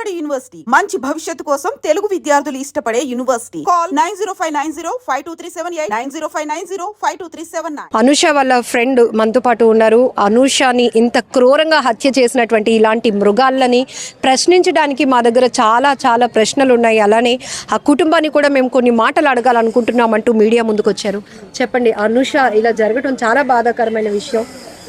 Vijayawada university మంచి భవిష్యత్తు కోసం తెలుగు విద్యార్థులు ఇష్టపడే యూనివర్సిటీ. కాల్ 9059052378 9059052379. అనూష వాళ్ళ ఫ్రెండ్ మనతో పాటు ఉన్నారు. అనూషని ఇంత క్రూరంగా హత్య చేసినటువంటి ఇలాంటి మృగాలని ప్రశ్నించడానికి మా దగ్గర చాలా చాలా ప్రశ్నలు ఉన్నాయి. అలానే ఆ కుటుంబాన్ని కూడా మేము కొన్ని మాటలు అడగాలనుకుంటున్నామంటూ మీడియా ముందుకు వచ్చారు. చెప్పండి అనూష, ఇలా జరగడం చాలా బాధాకరమైన విషయం.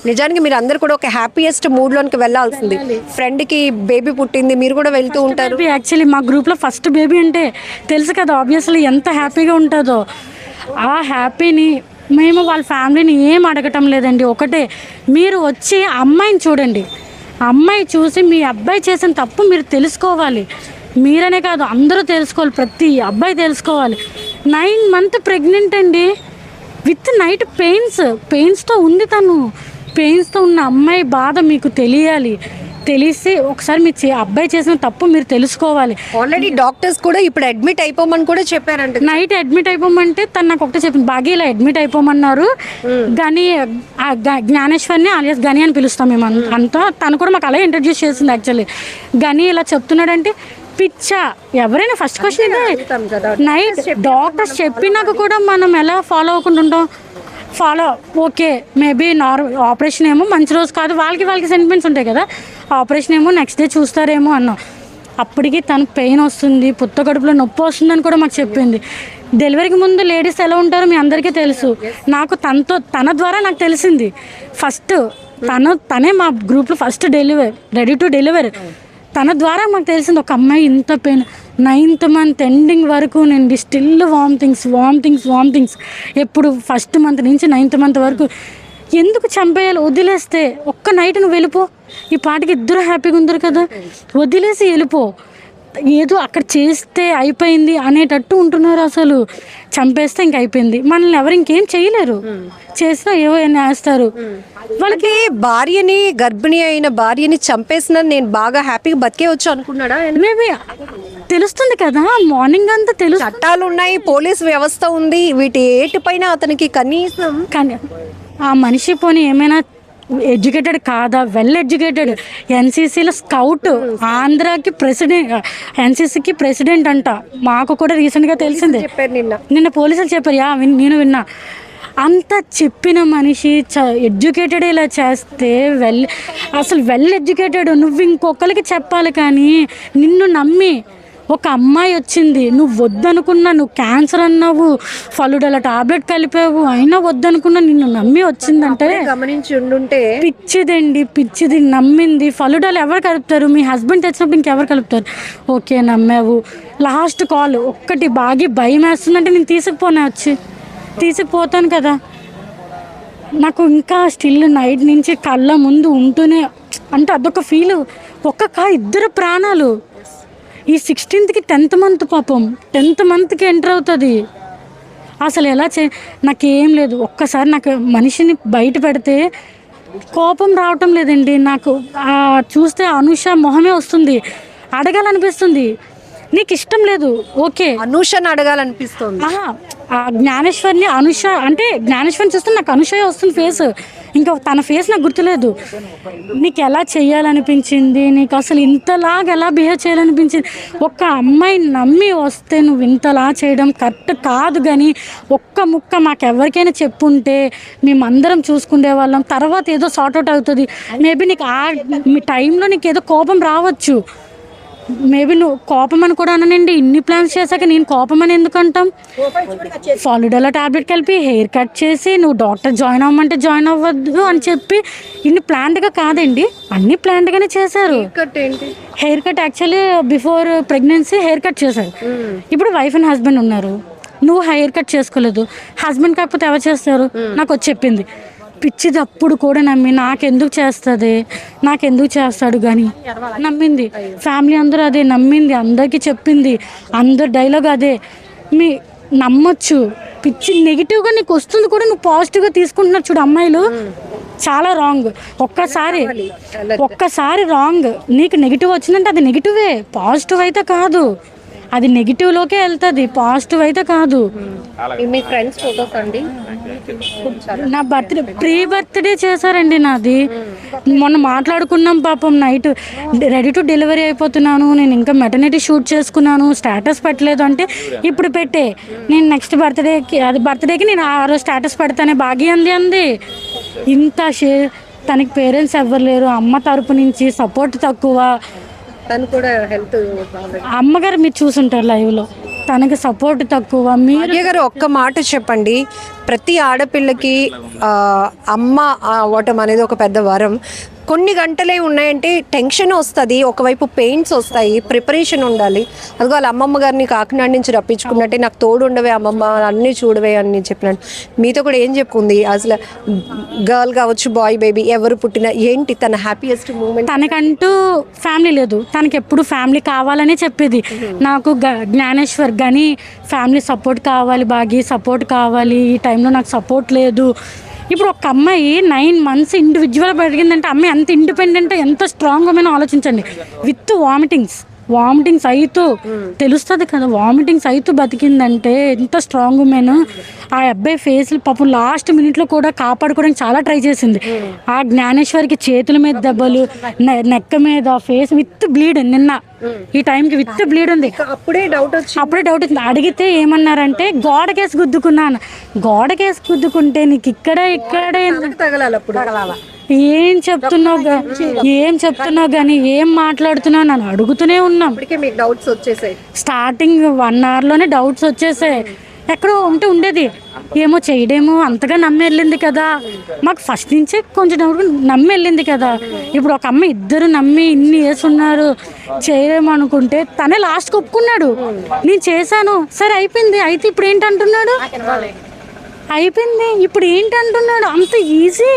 నిజానికి మీరు అందరు కూడా ఒక హ్యాపీయెస్ట్ మూడ్లోనికి వెళ్ళాల్సింది. ఫ్రెండ్కి బేబీ పుట్టింది, మీరు కూడా వెళ్తూ ఉంటారు. యాక్చువల్లీ మా గ్రూప్లో ఫస్ట్ బేబీ అంటే తెలుసు కదా, ఆబ్వియస్లీ ఎంత హ్యాపీగా ఉంటుందో. ఆ హ్యాపీని మేము వాళ్ళ ఫ్యామిలీని ఏం అడగటం లేదండి. ఒకటే, మీరు వచ్చి అమ్మాయిని చూడండి. అమ్మాయి చూసి మీ అబ్బాయి చేసిన తప్పు మీరు తెలుసుకోవాలి. మీరనే కాదు, అందరూ తెలుసుకోవాలి. ప్రతి అబ్బాయి తెలుసుకోవాలి. 9 months ప్రెగ్నెంట్ అండి, విత్ నైట్ పెయిన్స్తో ఉంది. పెయిన్స్తో ఉన్న అమ్మాయి బాధ మీకు తెలియాలి. తెలిసి ఒకసారి మీ అబ్బాయి చేసిన తప్పు మీరు తెలుసుకోవాలి. ఆల్రెడీ డాక్టర్స్ కూడా ఇప్పుడు అడ్మిట్ అయిపోమని కూడా చెప్పారంట. నైట్ అడ్మిట్ అయిపోమంటే తను నాకు ఒకటే చెప్పింది, బాగా ఇలా అడ్మిట్ అయిపోమన్నారు. గని జ్ఞానేశ్వర్ని alias గని అని పిలుస్తాం మేము అంతా. తను కూడా మాకు అలా ఇంట్రడ్యూస్ చేసింది. యాక్చువల్లీ గని ఇలా చెప్తున్నాడంటే పిచ్చా. ఎవరైనా ఫస్ట్ క్వశ్చన్ నైట్ డాక్టర్స్ చెప్పినాక కూడా మనం ఎలా ఫాలో అవ్వకుండా ఉంటాం? ఓకే, మేబీ ఆపరేషన్ ఏమో మంచి రోజు కాదు, వాళ్ళకి సెంటిమెంట్స్ ఉంటాయి కదా, ఆపరేషన్ ఏమో నెక్స్ట్ డే చూస్తారేమో అన్నాం. అప్పటికి తనకు పెయిన్ వస్తుంది, పుత్త కడుపులో నొప్పి వస్తుందని కూడా మాకు చెప్పింది. డెలివరీకి ముందు లేడీస్ ఎలా ఉంటారో మీ అందరికీ తెలుసు. నాకు తన ద్వారా నాకు తెలిసింది. ఫస్ట్ తనే మా గ్రూప్లో ఫస్ట్ రెడీ టు డెలివరీ. తన ద్వారా మాకు తెలిసింది ఒక అమ్మాయి ఇంత పెయిన్. 9th month ఎండింగ్ వరకు నేను స్టిల్ వామిటింగ్స్. ఎప్పుడు 1st month నుంచి 9th month వరకు. ఎందుకు చంపేయాలి? వదిలేస్తే ఒక్క నైట్ నువ్వు వెళ్ళిపో, ఈ పాటికి ఇద్దరు హ్యాపీగా ఉందరు కదా, వదిలేసి వెళ్ళిపో. ఏదో అక్కడ చేస్తే అయిపోయింది అనేటట్టు ఉంటున్నారు. అసలు చంపేస్తే ఇంక అయిపోయింది, మనల్ని ఎవరు ఇంకేం చేయలేరు. చేసినా ఏవో వేస్తారు. వాళ్ళకి భార్యని, గర్భిణి అయిన భార్యని చంపేసిన నేను బాగా హ్యాపీగా బతికేవచ్చు అనుకున్నాడా? మేబీ తెలుస్తుంది కదా, మార్నింగ్ అంతా తెలుసు. చట్టాలు ఉన్నాయి, పోలీస్ వ్యవస్థ ఉంది, వీటి ఏటిపైన అతనికి కనీసం కానీ ఆ మనిషి పోనీ ఏమైనా ఎడ్యుకేటెడ్ కాదా? వెల్ ఎడ్యుకేటెడ్, ఎన్సీసీలో స్కౌట్, ఆంధ్రాకి ప్రెసిడెంట్, ఎన్సీసీకి ప్రెసిడెంట్ అంట. మాకు కూడా రీసెంట్గా తెలిసిందే, నిన్న పోలీసులు చెప్పారు. నేను విన్నా. అంత చెప్పిన మనిషి ఎడ్యుకేటెడ్ ఇలా చేస్తే అసలు వెల్ ఎడ్యుకేటెడ్. నువ్వు ఇంకొకరికి చెప్పాలి, కానీ నిన్ను నమ్మి ఒక అమ్మాయి వచ్చింది, నువ్వు వద్దనుకున్నా, నువ్వు క్యాన్సర్ అన్నావు, ఫలుడల టాబ్లెట్ కలిపావు, అయినా వద్దనుకున్నా నిన్ను నమ్మి వచ్చిందంటే గమనించి ఉండుంటే. పిచ్చిది నమ్మింది. ఫలుడాలు ఎవరు కలుపుతారు? మీ హస్బెండ్ తెచ్చినప్పుడు ఇంకెవరు కలుపుతారు? ఓకే, నమ్మావు. లాస్ట్ కాల్ ఒక్కటి, బాగా భయం వేస్తుందంటే నేను తీసుకుపోతాను కదా. నాకు ఇంకా స్టిల్ నైట్ నుంచి కళ్ళ ముందు ఉంటూనే, అంటే అదొక ఫీల్. ఇద్దరు ప్రాణాలు. ఈ 16th 10th month పాపం 10th monthకి ఎంటర్ అవుతుంది. అసలు ఎలా నాకేం లేదు. ఒక్కసారి నాకు మనిషిని బయట పెడితే కోపం రావటం లేదండి. నాకు చూస్తే అనూష మొహమే వస్తుంది, అడగాలనిపిస్తుంది. నీకు ఇష్టం లేదు, ఓకే, అనూషని అడగాలనిపిస్తుంది. జ్ఞానేశ్వర్ని అనూష అంటే జ్ఞానేశ్వర్ని చూస్తే నాకు అనూష వస్తుంది ఫేస్. ఇంకా తన ఫేస్ నాకు గుర్తులేదు. నీకు ఎలా చేయాలనిపించింది? నీకు అసలు ఇంతలాగా ఎలా బిహేవ్ చేయాలనిపించింది? ఒక అమ్మాయిని నమ్మి వస్తే నువ్వు ఇంతలా చేయడం కరెక్ట్ కాదు. కానీ ఒక్క ముక్క మాకెవరికైనా చెప్పుంటే మేమందరం చూసుకునే వాళ్ళం. తర్వాత ఏదో సార్ట్అవుట్ అవుతుంది. మేబీ నీకు మీ టైంలో నీకు ఏదో కోపం రావచ్చు. మేబీ నువ్వు కోపం అని కూడా అనండి. ఇన్ని ప్లాన్స్ చేశాక నేను కోపం అని ఎందుకు అంటాం? ఫాలుడోలా టాబ్లెట్ కలిపి హెయిర్ కట్ చేసి నువ్వు డాక్టర్ జాయిన్ అవ్వమంటే జాయిన్ అవ్వద్దు అని చెప్పి ఇన్ని ప్లాన్డ్గా కాదండి, అన్ని ప్లాన్డ్గానే చేశారు. Hair cut actually before pregnancy hair cut చేశారు. ఇప్పుడు వైఫ్ అండ్ హస్బెండ్ ఉన్నారు. నువ్వు హెయిర్ కట్ చేసుకోలేదు, హస్బెండ్ కాకపోతే ఎవరు చేస్తారు? నాకు వచ్చి చెప్పింది. పిచ్చిది అప్పుడు కూడా నమ్మి నాకెందుకు చేస్తాడు కానీ నమ్మింది. ఫ్యామిలీ అందరూ అదే నమ్మింది, అందరికీ చెప్పింది, అందరు డైలాగ్ అదే. నమ్మొచ్చు. పిచ్చి నెగిటివ్గా నీకు వస్తుంది కూడా నువ్వు పాజిటివ్గా తీసుకుంటున్నారు చూడు అమ్మాయిలు, చాలా రాంగ్. ఒక్కసారి రాంగ్. నీకు నెగిటివ్ వచ్చిందంటే అది నెగిటివే, పాజిటివ్ అయితే కాదు. అది నెగిటివ్లోకే వెళ్తుంది, పాజిటివ్ అయితే కాదు. మీ ఫ్రెండ్స్ ఫోటోస్ అండి? నా ప్రీ బర్త్డే చేశారండి నాది. మొన్న మాట్లాడుకున్నాం పాపం, నైట్ రెడీ టు డెలివరీ అయిపోతున్నాను, నేను ఇంకా మెటర్నిటీ షూట్ చేసుకున్నాను, స్టేటస్ పెట్టలేదు అంటే ఇప్పుడు పెట్టే, నేను నెక్స్ట్ బర్త్డేకి నేను ఆ రోజు స్టేటస్ పెడతానే భాగ్య అంది. ఇంత తనకి పేరెంట్స్ ఎవ్వరు లేరు, అమ్మ తరపు నుంచి సపోర్ట్ తక్కువ. తను కూడా హెల్త్ అమ్మగారు మీరు చూసుంటారు లైవ్లో, తనకి సపోర్ట్ తక్కువ. భాగ్య గారు ఒక్క మాట చెప్పండి, ప్రతి ఆడపిల్లకి అమ్మ అవ్వటం అనేది ఒక పెద్ద వరం. కొన్ని గంటలే ఉన్నాయంటే టెన్షన్ వస్తుంది, ఒకవైపు పెయిన్స్ వస్తాయి, ప్రిపరేషన్ ఉండాలి. అదిగో వాళ్ళ అమ్మమ్మ గారిని కాకినాడ నుంచి రప్పించుకున్నట్టే నాకు తోడు ఉండవే అమ్మమ్మ, అన్నీ చూడవే అని చెప్పినట్టు మీతో కూడా ఏం చెప్పుకుంది? అసలు గర్ల్ కావచ్చు, బాయ్, బేబీ ఎవరు పుట్టినా ఏంటి తన హ్యాపీయెస్ట్ మూమెంట్? తనకంటూ ఫ్యామిలీ లేదు, తనకి ఎప్పుడు ఫ్యామిలీ కావాలనే చెప్పేది. నాకు జ్ఞానేశ్వర్ కానీ ఫ్యామిలీ సపోర్ట్ కావాలి, భాగ్య సపోర్ట్ కావాలి, ఈ టైంలో నాకు సపోర్ట్ లేదు. ఇప్పుడు ఒక అమ్మాయి 9 months ఇండివిజువల్ పెరిగిందంటే అమ్మాయి అంత ఇండిపెండెంట్, ఎంత స్ట్రాంగ్ ఉమెన్ ఆలోచించండి. విత్ వామిటింగ్స్ అయితూ తెలుస్తుంది కదా, వామిటింగ్స్ అయితూ బతికిందంటే ఎంత స్ట్రాంగ్ ఉమెన్. ఆ అబ్బాయి ఫేస్లు పాపం లాస్ట్ మినిట్లో కూడా కాపాడుకోవడానికి చాలా ట్రై చేసింది. ఆ జ్ఞానేశ్వరికి చేతుల మీద దెబ్బలు, నెక్క మీద, ఫేస్ విత్ బ్లీడ్. నిన్న ఈ టైంకి విత్ బ్లీడ్ ఉంది. అప్పుడే డౌట్ వచ్చింది. అడిగితే ఏమన్నారంటే గోడకేసి గుద్దుకున్నాను. గోడకేసి గుద్దుకుంటే నీకు ఇక్కడే తగలాలి, అప్పుడు ఏం చెప్తున్నావు కానీ ఏం మాట్లాడుతున్నావు నన్ను అడుగుతూనే ఉన్నాం. మీకు డౌట్స్ వచ్చేసాయి. స్టార్టింగ్ 1 hourలోనే డౌట్స్ వచ్చేసాయి. ఎక్కడో ఉండేది ఏమో చేయడేమో, అంతగా నమ్మి వెళ్ళింది కదా, మాకు ఫస్ట్ నుంచే కొంచెం నమ్మి వెళ్ళింది కదా. ఇప్పుడు ఒక అమ్మ ఇద్దరు నమ్మి ఇన్ని వేసున్నారు చేయలేము అనుకుంటే తనే లాస్ట్కి ఒప్పుకున్నాడు, నేను చేశాను సరే అయిపోయింది. అయితే ఇప్పుడు ఏంటంటున్నాడు, అయిపోయింది ఇప్పుడు ఏంటంటున్నాడు? అంత ఈజీ,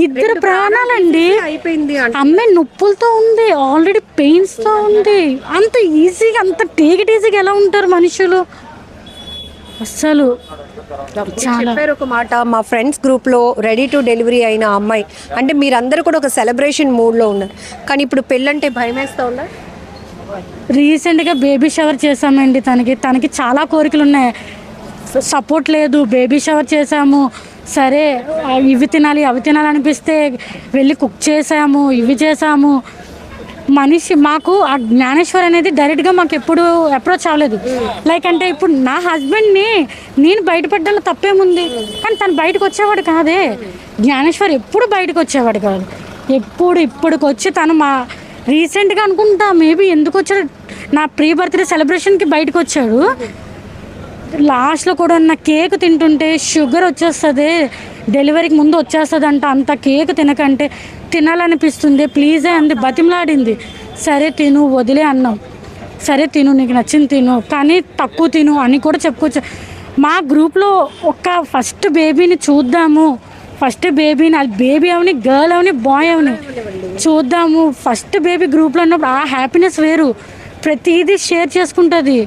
ఇద్దరు ప్రాణాలండి. అయిపోయింది. అమ్మాయి నొప్పులతో ఉంది, ఆల్రెడీ పెయిన్స్తో ఉంది. అంత ఈజీగా, అంత టేక్ ఇట్ ఈజీగా ఎలా ఉంటారు మనుషులు? అస్సలు చెప్పారు ఒక మాట, మా ఫ్రెండ్స్ గ్రూప్లో రెడీ టు డెలివరీ అయిన అమ్మాయి అంటే మీరందరూ కూడా ఒక సెలబ్రేషన్ మూడ్లో ఉన్నారు, కానీ ఇప్పుడు పెళ్ళంటే భయం వేస్తూ ఉన్నా. రీసెంట్గా బేబీ షవర్ చేసామండి. తనకి చాలా కోరికలు ఉన్నాయి, సపోర్ట్ లేదు. బేబీ షవర్ చేసాము, సరే ఇవి తినాలి అవి తినాలనిపిస్తే వెళ్ళి కుక్ చేసాము, ఇవి చేసాము. మాకు ఆ జ్ఞానేశ్వర్ అనేది డైరెక్ట్గా మాకు ఎప్పుడు అప్రోచ్ అవ్వలేదు. లైక్ అంటే ఇప్పుడు నా హస్బెండ్ని నేను బయటపడ్డంలో తప్పేముంది, కానీ తను బయటకు వచ్చేవాడు కాదే. జ్ఞానేశ్వర్ ఎప్పుడు బయటకు వచ్చేవాడు కాదు, ఇప్పటికి వచ్చి తను రీసెంట్గా అనుకుంటా మేబీ ఎందుకు వచ్చాడు, నా ప్రీ బర్త్డే సెలబ్రేషన్కి బయటకు వచ్చాడు. లాస్ట్లో కూడా నా కేక్ తింటుంటే షుగర్ వచ్చేస్తుంది, డెలివరీకి ముందు వచ్చేస్తుంది అంట, అంత కేక్ తినకంటే తినాలనిపిస్తుంది ప్లీజే అంది, బతిమలాడింది. సరే తిను వదిలే అన్నాం, సరే తిను నీకు నచ్చింది తిను కానీ తక్కువ తిను అని కూడా చెప్పుకోవచ్చు. మా గ్రూప్లో ఒక ఫస్ట్ బేబీని చూద్దాము, ఫస్ట్ బేబీని, అది బేబీ అవని గర్ల్ అవని బాయ్ అవని చూద్దాము. ఫస్ట్ బేబీ గ్రూప్లో ఉన్నప్పుడు ఆ హ్యాపీనెస్ వేరు, ప్రతిదీ షేర్ చేసుకుంటుంది.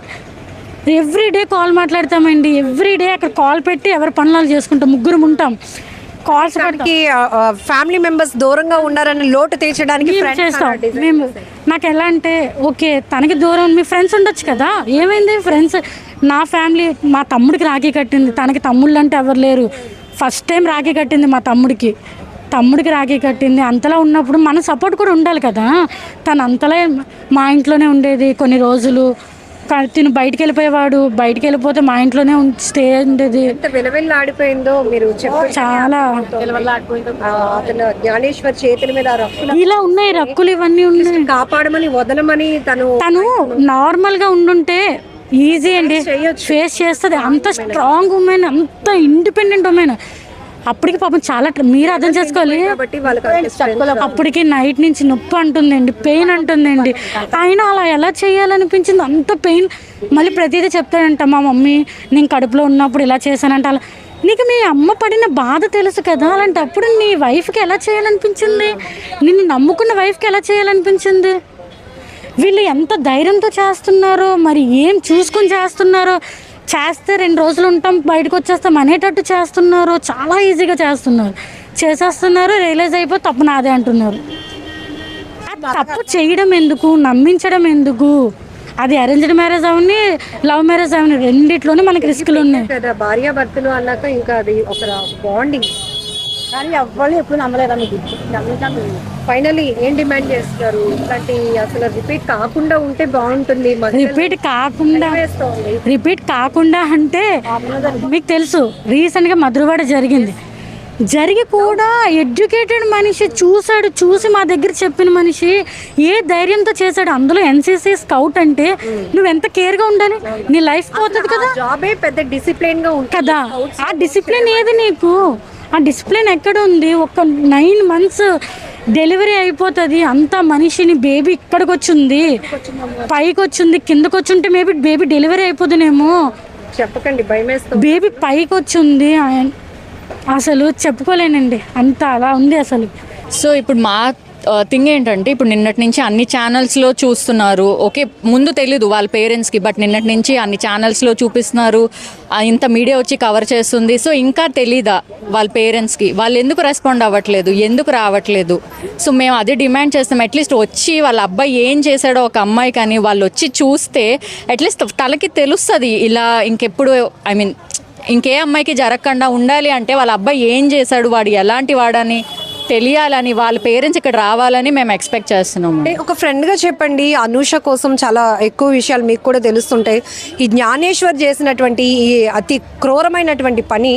ఎవ్రీడే కాల్ మాట్లాడతామండి, ఎవ్రీడే అక్కడ కాల్ పెట్టి ఎవరి పనులు చేసుకుంటాం, ముగ్గురు ఉంటాం. కాల్స్ ఫ్యామిలీ మెంబర్స్ దూరంగా ఉన్నారని లోటు తీర్చడానికి చేస్తాం మేము. నాకు ఎలా అంటే ఓకే తనకి దూరం మీ ఫ్రెండ్స్ ఉండొచ్చు కదా, ఏమైంది ఫ్రెండ్స్. నా ఫ్యామిలీ మా తమ్ముడికి రాఖీ కట్టింది, తనకి తమ్ముళ్ళు అంటే ఎవరు లేరు. ఫస్ట్ టైం రాఖీ కట్టింది మా తమ్ముడికి రాఖీ కట్టింది. అంతలా ఉన్నప్పుడు మన సపోర్ట్ కూడా ఉండాలి కదా. తను అంతలా మా ఇంట్లోనే ఉండేది కొన్ని రోజులు, తిను బయటికి వెళ్ళిపోయేవాడు, బయటికి వెళ్ళిపోతే మా ఇంట్లోనే స్టే ఉండేది. ఆడిపోయిందో మీరు చాలా జ్ఞానేశ్వర్ చేతుల మీద ఇలా ఉన్నాయి రక్కులు, ఇవన్నీ ఉన్నాయి. కాపాడమని వదలమని తను నార్మల్ గా ఉండుంటే ఈజీ అండి, ఫేస్ చేస్తుంది. అంత స్ట్రాంగ్ ఉమెన్, అంత ఇండిపెండెంట్ ఉమెన్. అప్పటికి పాపం చాలా మీరు అర్థం చేసుకోవాలి. అప్పటికి నైట్ నుంచి నొప్పి అంటుందండి, పెయిన్ అంటుందండి. ఆయన అలా ఎలా చేయాలనిపించింది, అంత పెయిన్. మళ్ళీ ప్రతిదీ చెప్తాడంట మా మమ్మీ, నేను కడుపులో ఉన్నప్పుడు ఇలా చేశానంట. అలా నీకు మీ అమ్మ పడిన బాధ తెలుసు కదా, అలాంటప్పుడు నీ వైఫ్కి ఎలా చేయాలనిపించింది, నిన్ను నమ్ముకున్న వైఫ్కి ఎలా చేయాలనిపించింది? వీళ్ళు ఎంత ధైర్యంతో చేస్తున్నారో, మరి ఏం చూసుకొని చేస్తున్నారో. చేస్తే 2 రోజులు ఉంటాం బయటకు వచ్చేస్తాం అనేటట్టు చేస్తున్నారు, చాలా ఈజీగా చేసేస్తున్నారు. రియలైజ్ అయిపోయి తప్పు నాదే అంటున్నారు. తప్పు చేయడం ఎందుకు, నమ్మించడం ఎందుకు? అది అరేంజ్డ్ మ్యారేజ్ అవని లవ్ మ్యారేజ్ అవని రెండిట్లోనే మనకి రిస్కులు ఉన్నాయి. భార్యాభర్తలు అన్నాక ఇంకా అది ఒక బాండింగ్. కానీ ఎవ్వరు ఎప్పుడు నమ్మలేదా మీకు? నమ్మకం ఫైనలీ ఏం డిమాండ్ చేస్తున్నారు? ఇట్లాంటి అసలు రిపీట్ కాకుండా ఉంటే బాగుంటుంది. రిపీట్ కాకుండా అంటే మీకు తెలుసు రీసెంట్గా మధురవాడ జరిగి కూడా ఎడ్యుకేటెడ్ మనిషి చూసి మా దగ్గర చెప్పిన మనిషి ఏ ధైర్యంతో చేశాడు. అందులో ఎన్సీసీ స్కౌట్ అంటే నువ్వు ఎంత కేర్గా ఉండాలి, నీ లైఫ్ పోతుంది కదా. జాబే పెద్ద డిసిప్లిన్ గా ఉంటుంది కదా, ఆ డిసిప్లిన్ ఏది నీకు? ఆ డిసిప్లిన్ ఎక్కడ ఉంది? ఒక 9 months డెలివరీ అయిపోతుంది, అంత మనిషిని బేబీ ఇక్కడికి వచ్చింది, పైకి వచ్చింది, కిందకి వచ్చుంటే బేబీ డెలివరీ అయిపోతుందేమో. చెప్పకండి, భయమేస్తుంది. బేబీ పైకి వచ్చింది, అసలు చెప్పుకోలేనండి, అంత అలా ఉంది అసలు. సో ఇప్పుడు మా థింగ్ ఏంటంటే, ఇప్పుడు నిన్నటి నుంచి అన్ని ఛానల్స్లో చూస్తున్నారు. ఓకే, ముందు తెలీదు వాళ్ళ పేరెంట్స్కి, బట్ నిన్నటి నుంచి అన్ని ఛానల్స్లో చూపిస్తున్నారు, ఇంత మీడియా వచ్చి కవర్ చేస్తుంది. సో ఇంకా తెలీదా వాళ్ళ పేరెంట్స్కి? వాళ్ళు ఎందుకు రెస్పాండ్ అవ్వట్లేదు, ఎందుకు రావట్లేదు? సో మేము అదే డిమాండ్ చేస్తాం. అట్లీస్ట్ వచ్చి వాళ్ళ అబ్బాయి ఏం చేశాడో ఒక అమ్మాయి కానీ వాళ్ళు వచ్చి చూస్తే అట్లీస్ట్ తలకి తెలుస్తుంది. ఇలా ఇంకెప్పుడు ఇంకే అమ్మాయికి జరగకుండా ఉండాలి అంటే వాళ్ళ అబ్బాయి ఏం చేశాడు, వాడు ఎలాంటి వాడని తెలియాలని వాళ్ళ పేరెంట్స్ ఇక్కడ రావాలని మేము ఎక్స్పెక్ట్ చేస్తున్నాము. ఒక ఫ్రెండ్గా చెప్పండి, అనూష కోసం చాలా ఎక్కువ విషయాలు మీకు కూడా తెలుస్తుంటాయి. ఈ జ్ఞానేశ్వర్ చేసినటువంటి ఈ అతి క్రూరమైనటువంటి పని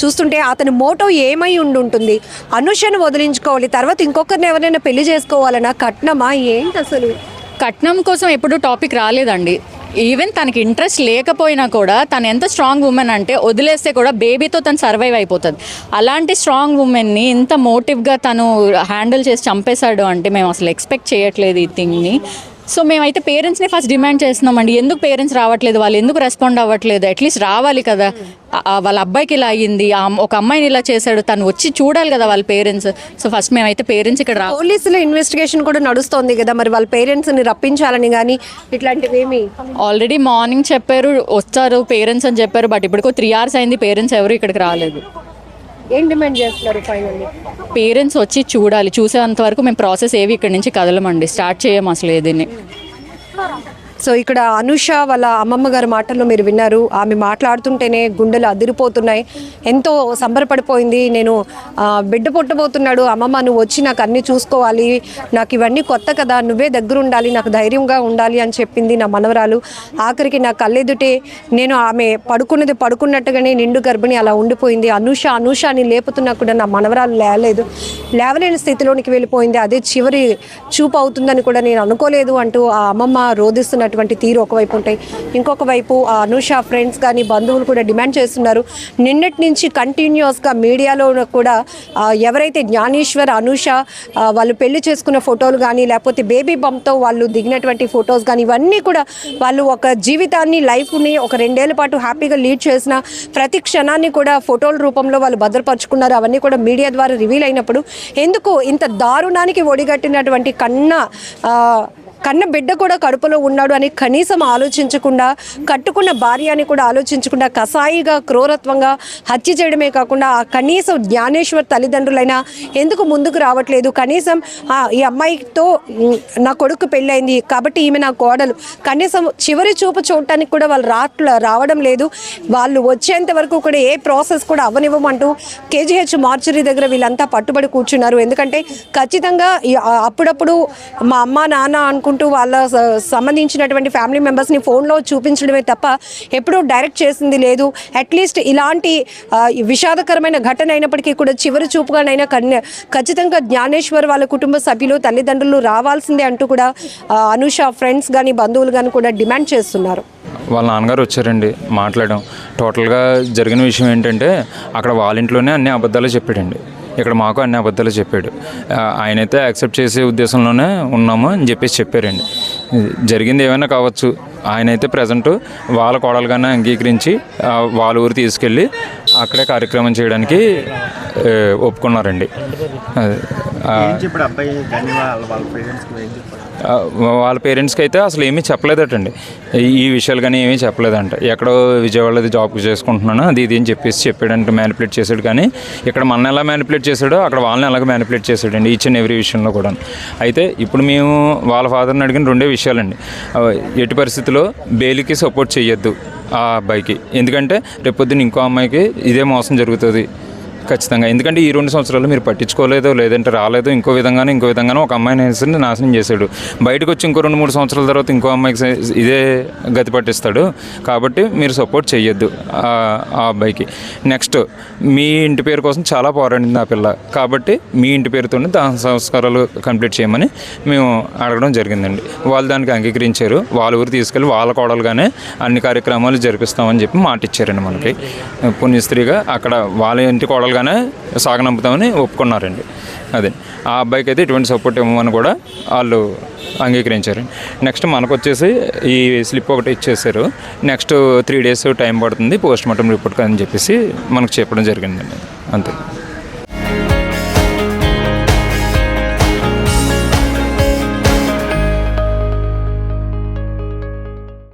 చూస్తుంటే అతని మోటో ఏమై ఉంటుంది? అనూషను వదిలించుకోవాలి, తర్వాత ఇంకొకరిని ఎవరైనా పెళ్లి చేసుకోవాలన్నా కట్నమా ఏంటి అసలు? కట్నం కోసం ఎప్పుడు టాపిక్ రాలేదండి. ఈవెన్ తనకి ఇంట్రెస్ట్ లేకపోయినా కూడా తను ఎంత స్ట్రాంగ్ ఉమెన్ అంటే వదిలేస్తే కూడా బేబీతో తను సర్వైవ్ అయిపోతుంది. అలాంటి స్ట్రాంగ్ ఉమెన్ని ఇంత మోటివ్గా తను హ్యాండిల్ చేసి చంపేశాడు అంటే మేము అసలు ఎక్స్పెక్ట్ చేయట్లేదు ఈ థింగ్ని. సో మేమైతే పేరెంట్స్ని ఫస్ట్ డిమాండ్ చేస్తున్నామండి. ఎందుకు పేరెంట్స్ రావట్లేదు, వాళ్ళు ఎందుకు రెస్పాండ్ అవ్వట్లేదు? అట్లీస్ట్ రావాలి కదా. వాళ్ళ అబ్బాయికి ఇలా అయ్యింది, ఒక అమ్మాయిని ఇలా చేశాడు, తను వచ్చి చూడాలి కదా వాళ్ళ పేరెంట్స్. సో ఫస్ట్ మేమైతే పేరెంట్స్ ఇక్కడ పోలీసుల ఇన్వెస్టిగేషన్ కూడా నడుస్తోంది కదా, మరి వాళ్ళ పేరెంట్స్ని రప్పించాలని కానీ ఇట్లాంటివి ఏమి? ఆల్రెడీ మార్నింగ్ చెప్పారు వస్తారు పేరెంట్స్ అని చెప్పారు, బట్ ఇప్పటికో 3 hours అయింది, పేరెంట్స్ ఎవరు ఇక్కడికి రాలేదు. ఏం డిమాండ్ చేస్తున్నారు ఫైనల్లీ? పేరెంట్స్ వచ్చి చూడాలి, చూసేంత వరకు మేము ప్రాసెస్ ఏవి ఇక్కడ నుంచి కదలమండి, స్టార్ట్ చేయము అసలు ఏదీని. సో ఇక్కడ అనూష వాళ్ళ అమ్మమ్మ గారి మాటల్లో మీరు విన్నారు. ఆమె మాట్లాడుతుంటేనే గుండెలు అదిరిపోతున్నాయి. ఎంతో సంబరపడిపోయింది. నేను బిడ్డ పుట్టబోతున్నాడు, అమ్మమ్మ నువ్వు వచ్చి నాకు అన్నీ చూసుకోవాలి, నాకు ఇవన్నీ కొత్త కదా, నువ్వే దగ్గర ఉండాలి, నాకు ధైర్యంగా ఉండాలి అని చెప్పింది నా మనవరాలు. ఆఖరికి నా కళ్ళెదుటే నేను ఆమె పడుకున్నట్టుగానే నిండు గర్భిణి అలా ఉండిపోయింది. అనూష అని లేపుతున్నా కూడా నా మనవరాలు లేవలేని స్థితిలోనికి వెళ్ళిపోయింది. అదే చివరి చూపు అవుతుందని కూడా నేను అనుకోలేదు అంటూ ఆ అమ్మమ్మ రోధిస్తున్నటువంటి తీరు ఒకవైపు ఉంటాయి. ఇంకొక వైపు ఆ అనూష ఫ్రెండ్స్ కానీ బంధువులు కూడా డిమాండ్ చేస్తున్నారు. నిన్నటి నుంచి కంటిన్యూస్గా మీడియాలో కూడా ఎవరైతే జ్ఞానేశ్వర్ అనూష వాళ్ళు పెళ్లి చేసుకున్న ఫోటోలు కానీ లేకపోతే బేబీ బంప్తో వాళ్ళు దిగినటువంటి ఫొటోస్ కానీ ఇవన్నీ కూడా వాళ్ళు ఒక జీవితాన్ని లైఫ్ని ఒక 2 ఏళ్ల పాటు హ్యాపీగా లీడ్ చేసిన ప్రతి క్షణాన్ని కూడా ఫోటోల రూపంలో వాళ్ళు భద్రపరుచుకున్నారు. అవన్నీ కూడా మీడియా ద్వారా రివీల్ అయినప్పుడు ఎందుకు ఇంత దారుణానికి ఒడిగట్టినటువంటి కన్న బిడ్డ కూడా కడుపులో ఉన్నాడు అని కనీసం ఆలోచించకుండా, కట్టుకున్న భార్య అని కూడా ఆలోచించకుండా కసాయిగా క్రూరత్వంగా హత్య చేయడమే కాకుండా ఆ కనీసం జ్ఞానేశ్వర్ తల్లిదండ్రులైనా ఎందుకు ముందుకు రావట్లేదు? కనీసం ఈ అమ్మాయితో నా కొడుకు పెళ్ళైంది కాబట్టి ఈమె నా కోడలు, కనీసం చివరి చూపు చూడటానికి కూడా వాళ్ళు రావడం లేదు. వాళ్ళు వచ్చేంత వరకు కూడా ఏ ప్రాసెస్ కూడా అవ్వనివ్వమంటూ కేజీహెచ్ మార్చరీ దగ్గర వీళ్ళంతా పట్టుబడి కూర్చున్నారు. ఎందుకంటే ఖచ్చితంగా అప్పుడప్పుడు మా అమ్మ నాన్న అనుకుంటూ వాళ్ళ సంబంధించినటువంటి ఫ్యామిలీ మెంబర్స్ని ఫోన్లో చూపించడమే తప్ప ఎప్పుడూ డైరెక్ట్ చేసింది లేదు. అట్లీస్ట్ ఇలాంటి విషాదకరమైన ఘటన అయినప్పటికీ కూడా చివరి చూపుగానైనా ఖచ్చితంగా జ్ఞానేశ్వర్ వాళ్ళ కుటుంబ సభ్యులు తల్లిదండ్రులు రావాల్సిందే అంటూ కూడా అనూష ఫ్రెండ్స్ కానీ బంధువులు కానీ కూడా డిమాండ్ చేస్తున్నారు. వాళ్ళ నాన్నగారు వచ్చారండి మాట్లాడడం. టోటల్గా జరిగిన విషయం ఏంటంటే అక్కడ వాళ్ళ ఇంట్లోనే అన్ని అబద్ధాలు చెప్పాడండి, ఇక్కడ మాకు అన్ని అబద్ధాలు చెప్పాడు. ఆయనైతే యాక్సెప్ట్ చేసే ఉద్దేశంలోనే ఉన్నాము అని చెప్పేసి చెప్పారండి. జరిగింది ఏమైనా కావచ్చు, ఆయనైతే ప్రజెంట్ వాళ్ళ కోడలుగానే అంగీకరించి వాళ్ళ ఊరు తీసుకెళ్ళి అక్కడే కార్యక్రమం చేయడానికి ఒప్పుకున్నారండి. వాళ్ళ పేరెంట్స్కి అయితే అసలు ఏమీ చెప్పలేదటండి, ఈ విషయాలు కానీ ఏమీ చెప్పలేదంట. ఎక్కడో విజయవాడది జాబ్ చేసుకుంటున్నాను అది ఇది అని చెప్పాడంటే మ్యానిపులేట్ చేశాడు. కానీ ఇక్కడ మన ఎలా మ్యానిపులేట్ చేశాడో అక్కడ వాళ్ళని ఎలాగ మ్యానిపులేట్ చేశాడండి ఈచ్ అండ్ ఎవ్రీ విషయంలో కూడా. అయితే ఇప్పుడు మేము వాళ్ళ ఫాదర్ని అడిగిన 2 విషయాలండి. ఎట్టి పరిస్థితుల్లో బెయిల్కి సపోర్ట్ చేయొద్దు ఆ అబ్బాయికి, ఎందుకంటే రేపొద్దున ఇంకో అమ్మాయికి ఇదే మోసం జరుగుతుంది. ఖచ్చితంగా. ఎందుకంటే ఈ 2 సంవత్సరాలు మీరు పట్టించుకోలేదు, లేదంటే రాలేదు, ఇంకో విధంగానూ ఒక అమ్మాయిని వేసి నాశనం చేశాడు. బయటకు వచ్చి ఇంకో 2-3 సంవత్సరాల తర్వాత ఇంకో అమ్మాయికి ఇదే గతి పట్టిస్తాడు. కాబట్టి మీరు సపోర్ట్ చేయొద్దు ఆ అబ్బాయికి. నెక్స్ట్ మీ ఇంటి పేరు కోసం చాలా పోరాడింది ఆ పిల్ల. కాబట్టి మీ ఇంటి పేరుతోనే దాన సంస్కారాలు కంప్లీట్ చేయమని మేము అడగడం జరిగిందండి. వాళ్ళు దానికి అంగీకరించారు. వాళ్ళ ఊరు తీసుకెళ్ళి వాళ్ళ కోడలుగానే అన్ని కార్యక్రమాలు జరిపిస్తామని చెప్పి మాట ఇచ్చారండి మనకి. పుణ్యస్త్రీగా అక్కడ వాళ్ళ ఇంటి కోడలుగానే సాగనంపుతామని ఒప్పుకున్నారండి. అదే ఆ అబ్బాయికి అయితే ఎటువంటి సపోర్ట్ ఇవ్వమని కూడా వాళ్ళు అంగీకరించారు. నెక్స్ట్ మనకు వచ్చేసి ఈ స్లిప్ ఒకటి ఇచ్చేసారు. నెక్స్ట్ 3 days టైం పడుతుంది పోస్ట్ మార్టం రిపోర్ట్ అని చెప్పేసి మనకు చెప్పడం జరిగిందండి. అంతే.